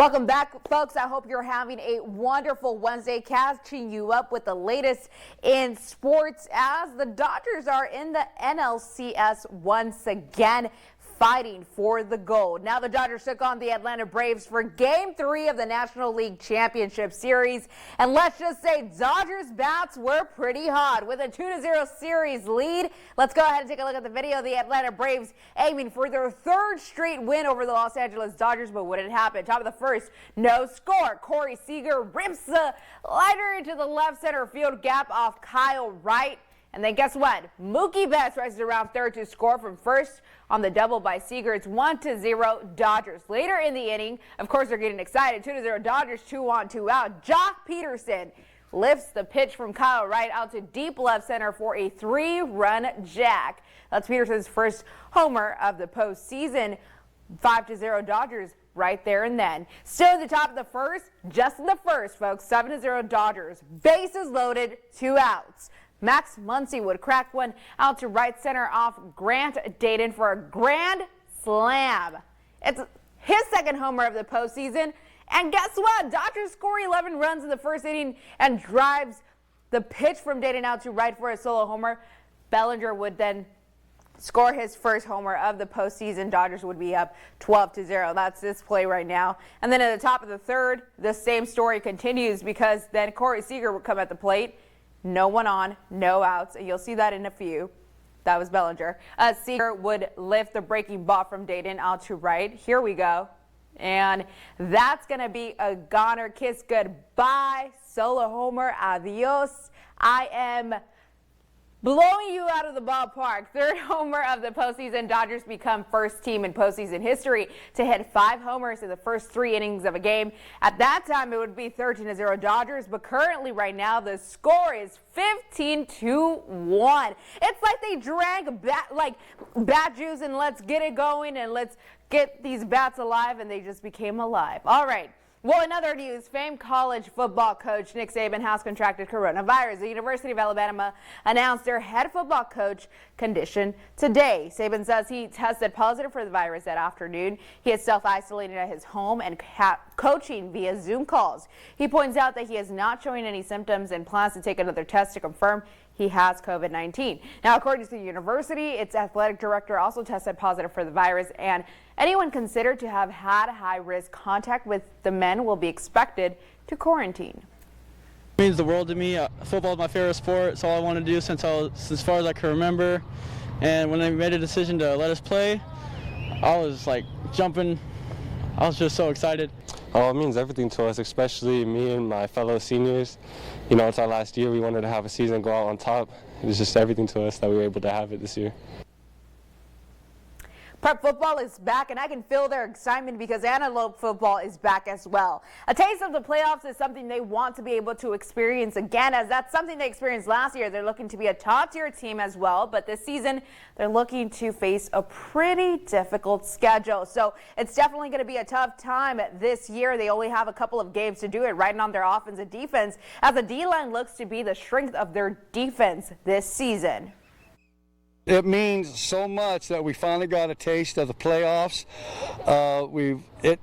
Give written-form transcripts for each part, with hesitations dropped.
Welcome back, folks. I hope you're having a wonderful Wednesday, catching you up with the latest in sports as the Dodgers are in the NLCS once again, fighting for the gold. Now the Dodgers took on the Atlanta Braves for Game 3 of the National League Championship Series. And let's just say Dodgers bats were pretty hot with a 2-0 series lead. Let's go ahead and take a look at the video. The Atlanta Braves aiming for their third straight win over the Los Angeles Dodgers, but what had happened? Top of the first, no score. Corey Seager rips the liner into the left center field gap off Kyle Wright. And then guess what? Mookie Betts rises around third to score from first on the double by Seager. It's 1-0 Dodgers. Later in the inning, of course, they're getting excited. 2-0 Dodgers, 2 on, 2 out. Jock Peterson lifts the pitch from Kyle Wright out to deep left center for a 3-run jack. That's Peterson's first homer of the postseason. 5-0 Dodgers right there and then. Still at the top of the first, just in the first, folks. 7-0 Dodgers. Bases loaded, 2 outs. Max Muncy would crack one out to right center off Grant Dayton for a grand slam. It's his second homer of the postseason. And guess what? Dodgers score 11 runs in the first inning and drives the pitch from Dayton out to right for a solo homer. Bellinger would then score his first homer of the postseason. Dodgers would be up 12-0. That's this play right now. And then at the top of the third, the same story continues because then Corey Seager would come at the plate. No one on, no outs. You'll see that in a few. That was Bellinger. Seager would lift the breaking ball from Dayton out to right. Here we go. And that's going to be a goner kiss goodbye. Solo homer. Adios. I am blowing you out of the ballpark. Third homer of the postseason. Dodgers become first team in postseason history to hit 5 homers in the first 3 innings of a game. At that time, it would be 13-0 Dodgers, but currently right now, the score is 15-1. It's like they drank bat juice and let's get it going and let's get these bats alive, and they just became alive. All right. Well, in other news, famed college football coach Nick Saban has contracted coronavirus. The University of Alabama announced their head football coach condition today. Saban says he tested positive for the virus that afternoon. He is self-isolating at his home and coaching via Zoom calls. He points out that he is not showing any symptoms and plans to take another test to confirm he has COVID-19. Now, according to the university, its athletic director also tested positive for the virus, and anyone considered to have had high-risk contact with the men will be expected to quarantine. It means the world to me. Football is my favorite sport. It's all I want to do since as far as I can remember. And when they made a decision to let us play, I was like jumping. I was just so excited. Oh, it means everything to us, especially me and my fellow seniors. You know, it's our last year. We wanted to have a season go out on top. It was just everything to us that we were able to have it this year. Prep football is back, and I can feel their excitement because Antelope football is back as well. A taste of the playoffs is something they want to be able to experience again, as that's something they experienced last year. They're looking to be a top-tier team as well, but this season they're looking to face a pretty difficult schedule. So it's definitely going to be a tough time this year. They only have a couple of games to do it, riding on their offense and defense, as the D-line looks to be the strength of their defense this season. It means so much that we finally got a taste of the playoffs.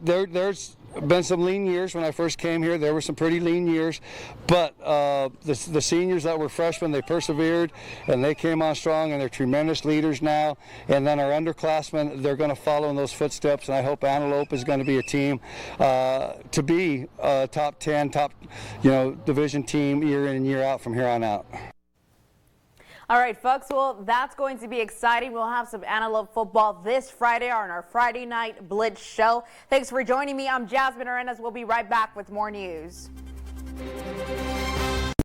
There's been some lean years when I first came here. There were some pretty lean years, but the seniors that were freshmen, they persevered and they came on strong, and they're tremendous leaders now. And then our underclassmen, they're going to follow in those footsteps, and I hope Antelope is going to be a team to be a top 10, division team year in and year out from here on out. All right, folks, well, that's going to be exciting. We'll have some Antelope football this Friday on our Friday Night Blitz show. Thanks for joining me. I'm Jasmine Arenas. We'll be right back with more news.